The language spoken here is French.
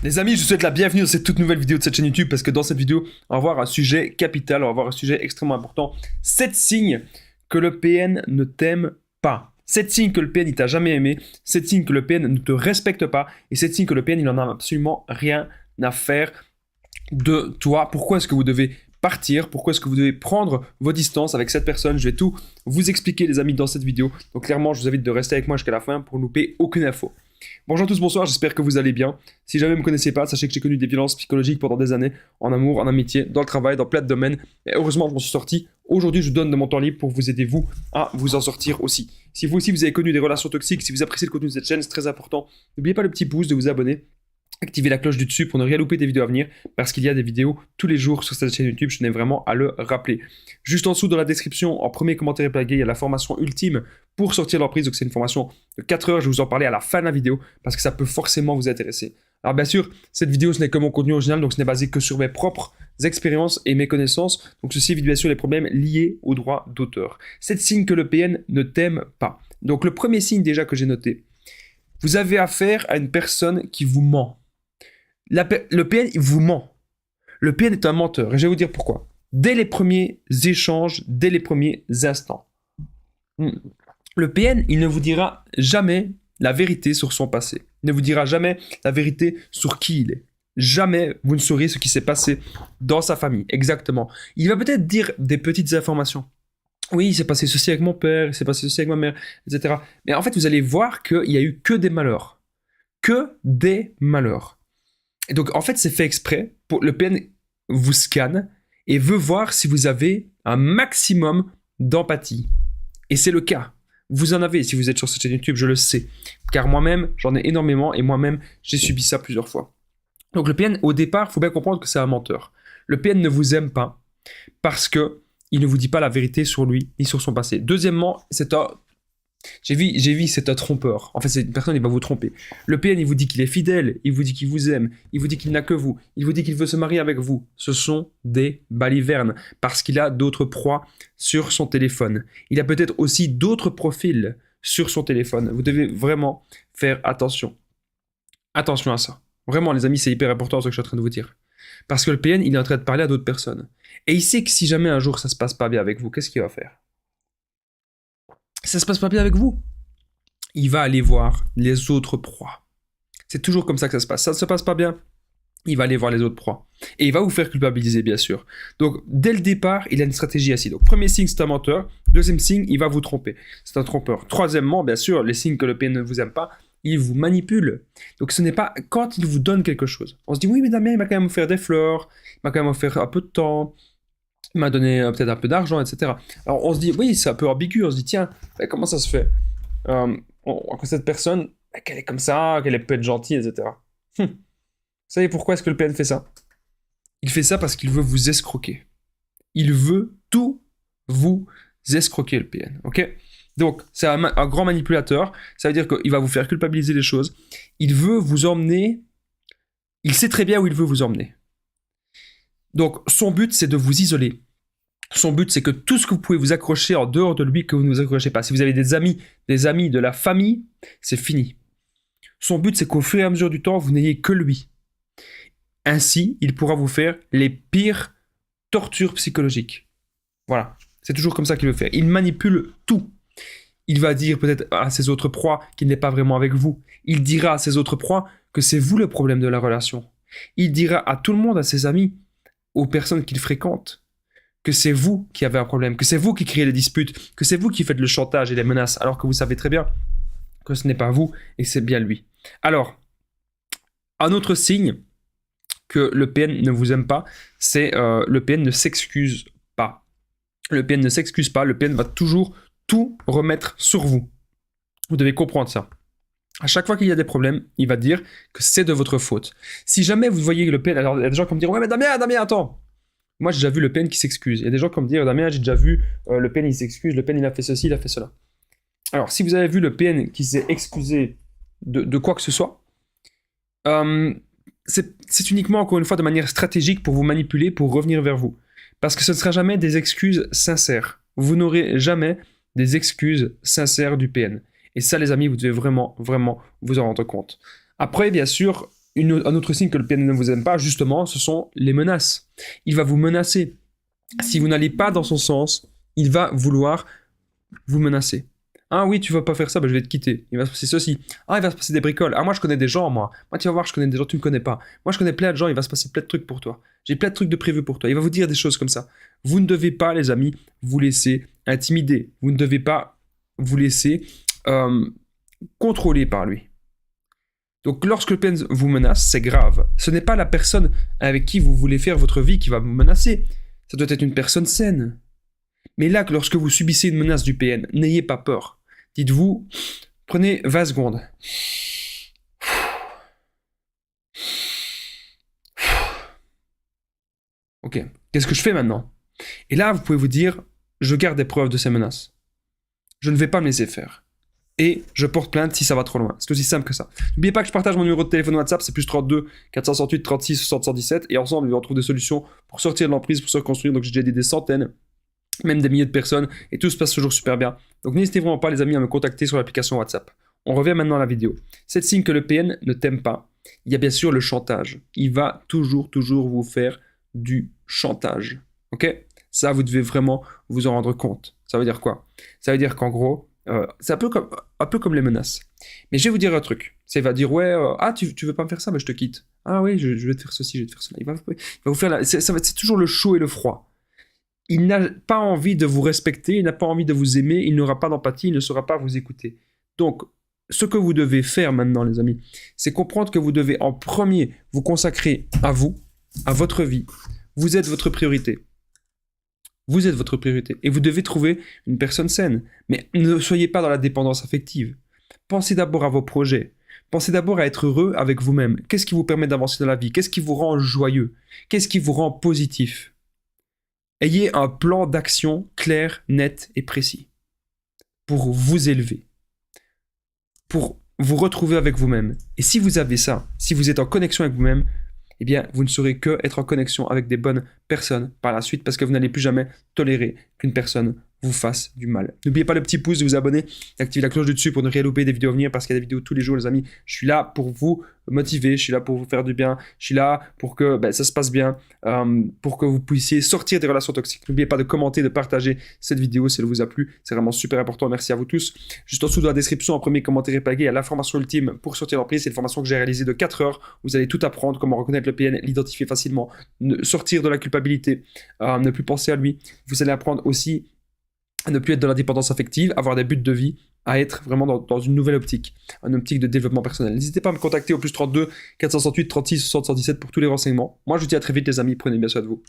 Les amis, je vous souhaite la bienvenue dans cette toute nouvelle vidéo de cette chaîne YouTube parce que dans cette vidéo, on va voir un sujet capital, on va voir un sujet extrêmement important. 7 signes que le PN ne t'aime pas. 7 signes que le PN il t'a jamais aimé, 7 signes que le PN ne te respecte pas et 7 signes que le PN il en a absolument rien à faire de toi. Pourquoi est-ce que vous devez partir? Pourquoi est-ce que vous devez prendre vos distances avec cette personne? Je vais tout vous expliquer les amis dans cette vidéo. Donc clairement, je vous invite de rester avec moi jusqu'à la fin pour ne louper aucune info. Bonjour à tous, bonsoir, j'espère que vous allez bien. Si jamais vous ne me connaissez pas, sachez que j'ai connu des violences psychologiques pendant des années, en amour, en amitié, dans le travail, dans plein de domaines. Et heureusement, je m'en suis sorti. Aujourd'hui, je vous donne de mon temps libre pour vous aider, vous, à vous en sortir aussi. Si vous aussi, vous avez connu des relations toxiques, si vous appréciez le contenu de cette chaîne, c'est très important. N'oubliez pas le petit pouce, de vous abonner. Activez la cloche du dessus pour ne rien louper des vidéos à venir, parce qu'il y a des vidéos tous les jours sur cette chaîne YouTube, je tenais vraiment à le rappeler. Juste en dessous dans la description, en premier commentaire épinglé, il y a la formation ultime pour sortir de l'emprise, donc c'est une formation de 4 heures, je vais vous en parler à la fin de la vidéo, parce que ça peut forcément vous intéresser. Alors bien sûr, cette vidéo ce n'est que mon contenu original, donc ce n'est basé que sur mes propres expériences et mes connaissances, donc ceci évite bien sûr les problèmes liés aux droits d'auteur. 7 signes que le PN ne t'aime pas. Donc le premier signe déjà que j'ai noté, vous avez affaire à une personne qui vous ment. Le PN, il vous ment. Le PN est un menteur. Et je vais vous dire pourquoi. Dès les premiers échanges, dès les premiers instants. Le PN, il ne vous dira jamais la vérité sur son passé. Il ne vous dira jamais la vérité sur qui il est. Jamais vous ne saurez ce qui s'est passé dans sa famille. Exactement. Il va peut-être dire des petites informations. Oui, il s'est passé ceci avec mon père, il s'est passé ceci avec ma mère, etc. Mais en fait, vous allez voir qu'il n'y a eu que des malheurs. Que des malheurs. Et donc, en fait, c'est fait exprès. Le PN vous scanne et veut voir si vous avez un maximum d'empathie. Et c'est le cas. Vous en avez si vous êtes sur cette chaîne YouTube, je le sais. Car moi-même, j'en ai énormément et moi-même, j'ai subi ça plusieurs fois. Donc, le PN, au départ, il faut bien comprendre que c'est un menteur. Le PN ne vous aime pas parce qu'il ne vous dit pas la vérité sur lui ni sur son passé. Deuxièmement, c'est un... J'ai vu, c'est un trompeur. En fait, c'est une personne, il va vous tromper. Le PN, il vous dit qu'il est fidèle, il vous dit qu'il vous aime, il vous dit qu'il n'a que vous, il vous dit qu'il veut se marier avec vous. Ce sont des balivernes, parce qu'il a d'autres proies sur son téléphone. Il a peut-être aussi d'autres profils sur son téléphone. Vous devez vraiment faire attention. Attention à ça. Vraiment, les amis, c'est hyper important ce que je suis en train de vous dire. Parce que le PN, il est en train de parler à d'autres personnes. Et il sait que si jamais un jour ça se passe pas bien avec vous, qu'est-ce qu'il va faire? Ça se passe pas bien avec vous, il va aller voir les autres proies. C'est toujours comme ça que ça se passe. Ça ne se passe pas bien, il va aller voir les autres proies. Et il va vous faire culpabiliser, bien sûr. Donc, dès le départ, il a une stratégie ainsi. Donc, premier signe, c'est un menteur. Deuxième signe, il va vous tromper. C'est un trompeur. Troisièmement, bien sûr, les signes que le PN ne vous aime pas, il vous manipule. Donc, ce n'est pas quand il vous donne quelque chose. On se dit, oui, mais Damien, il m'a quand même offert des fleurs, il m'a quand même offert un peu de temps, il m'a donné peut-être un peu d'argent, etc. Alors on se dit, oui, c'est un peu ambigu, on se dit, tiens, comment ça se fait que cette personne, qu'elle est comme ça, qu'elle peut être gentille, etc. Vous savez pourquoi est-ce que le PN fait ça? Il fait ça parce qu'il veut vous escroquer. Il veut tout vous escroquer, le PN, ok? Donc, c'est un grand manipulateur, ça veut dire qu'il va vous faire culpabiliser les choses. Il veut vous emmener, il sait très bien où il veut vous emmener. Donc, son but, c'est de vous isoler. Son but, c'est que tout ce que vous pouvez vous accrocher en dehors de lui, que vous ne vous accrochez pas. Si vous avez des amis, de la famille, c'est fini. Son but, c'est qu'au fur et à mesure du temps, vous n'ayez que lui. Ainsi, il pourra vous faire les pires tortures psychologiques. Voilà, c'est toujours comme ça qu'il veut faire. Il manipule tout. Il va dire peut-être à ses autres proies qu'il n'est pas vraiment avec vous. Il dira à ses autres proies que c'est vous le problème de la relation. Il dira à tout le monde, à ses amis, aux personnes qu'il fréquente, que c'est vous qui avez un problème, que c'est vous qui créez les disputes, que c'est vous qui faites le chantage et les menaces, alors que vous savez très bien que ce n'est pas vous et que c'est bien lui. Alors, un autre signe que le PN ne vous aime pas, c'est le PN ne s'excuse pas. Le PN ne s'excuse pas, le PN va toujours tout remettre sur vous. Vous devez comprendre ça. À chaque fois qu'il y a des problèmes, il va dire que c'est de votre faute. Si jamais vous voyez le PN, alors il y a des gens qui me diront « Ouais mais Damien, attends !» Moi j'ai déjà vu le PN qui s'excuse. Il y a des gens qui me disent « Damien, j'ai déjà vu le PN il s'excuse, le PN il a fait ceci, il a fait cela. » Alors si vous avez vu le PN qui s'est excusé de quoi que ce soit, c'est uniquement encore une fois de manière stratégique pour vous manipuler, pour revenir vers vous. Parce que ce ne sera jamais des excuses sincères. Vous n'aurez jamais des excuses sincères du PN. Et ça, les amis, vous devez vraiment, vraiment vous en rendre compte. Après, bien sûr, Un autre signe que le PN ne vous aime pas, justement, ce sont les menaces. Il va vous menacer. Si vous n'allez pas dans son sens, il va vouloir vous menacer. Ah oui, tu vas pas faire ça, bah, je vais te quitter. Il va se passer ceci. Ah, il va se passer des bricoles. Ah, moi, je connais des gens, moi. Moi, tu vas voir, je connais des gens, tu me connais pas. Moi, je connais plein de gens, il va se passer plein de trucs pour toi. J'ai plein de trucs de prévus pour toi. Il va vous dire des choses comme ça. Vous ne devez pas, les amis, vous laisser intimider. Vous ne devez pas vous laisser contrôler par lui. Donc, lorsque le PN vous menace, c'est grave. Ce n'est pas la personne avec qui vous voulez faire votre vie qui va vous menacer. Ça doit être une personne saine. Mais là, lorsque vous subissez une menace du PN, n'ayez pas peur. Dites-vous, prenez 20 secondes. Ok, qu'est-ce que je fais maintenant? Et là, vous pouvez vous dire, je garde des preuves de ces menaces. Je ne vais pas me laisser faire. Et je porte plainte si ça va trop loin. C'est aussi simple que ça. N'oubliez pas que je partage mon numéro de téléphone WhatsApp, c'est plus 32 468 36 60 117. Et ensemble, on trouve des solutions pour sortir de l'emprise, pour se reconstruire. Donc j'ai déjà aidé des centaines, même des milliers de personnes. Et tout se passe toujours super bien. Donc n'hésitez vraiment pas, les amis, à me contacter sur l'application WhatsApp. On revient maintenant à la vidéo. 7 signes que le PN ne t'aime pas. Il y a bien sûr le chantage. Il va toujours vous faire du chantage. Ok? Ça, vous devez vraiment vous en rendre compte. Ça veut dire quoi? Ça veut dire qu'en gros, c'est un peu comme les menaces. Mais je vais vous dire un truc. Il va dire, ouais, ah, tu veux pas me faire ça, bah, je te quitte. Ah oui, je vais te faire ceci, je vais te faire cela. Il va vous faire c'est toujours le chaud et le froid. Il n'a pas envie de vous respecter, il n'a pas envie de vous aimer, il n'aura pas d'empathie, il ne saura pas vous écouter. Donc, ce que vous devez faire maintenant, les amis, c'est comprendre que vous devez en premier vous consacrer à vous, à votre vie. Vous êtes votre priorité. Vous êtes votre priorité. Et vous devez trouver une personne saine. Mais ne soyez pas dans la dépendance affective. Pensez d'abord à vos projets. Pensez d'abord à être heureux avec vous-même. Qu'est-ce qui vous permet d'avancer dans la vie? Qu'est-ce qui vous rend joyeux? Qu'est-ce qui vous rend positif? Ayez un plan d'action clair, net et précis pour vous élever, pour vous retrouver avec vous-même. Et si vous avez ça, si vous êtes en connexion avec vous-même, eh bien, vous ne saurez que être en connexion avec des bonnes personnes par la suite parce que vous n'allez plus jamais tolérer qu'une personne vous fasse du mal. N'oubliez pas le petit pouce, de vous abonner, d'activer la cloche du dessus pour ne rien louper des vidéos à venir parce qu'il y a des vidéos tous les jours, les amis. Je suis là pour vous motiver, je suis là pour vous faire du bien, je suis là pour que ça se passe bien, pour que vous puissiez sortir des relations toxiques. N'oubliez pas de commenter, de partager cette vidéo si elle vous a plu, c'est vraiment super important. Merci à vous tous. Juste en dessous de la description, en premier commentaire épinglé, il y a la formation ultime pour sortir de l'emprise. C'est une formation que j'ai réalisée de 4 heures. Vous allez tout apprendre, comment reconnaître le PN, l'identifier facilement, sortir de la culpabilité, ne plus penser à lui. Vous allez apprendre aussi à ne plus être dans la dépendance affective, avoir des buts de vie, à être vraiment dans une nouvelle optique, une optique de développement personnel. N'hésitez pas à me contacter au plus 32 468 36 60 117 pour tous les renseignements. Moi, je vous dis à très vite, les amis. Prenez bien soin de vous.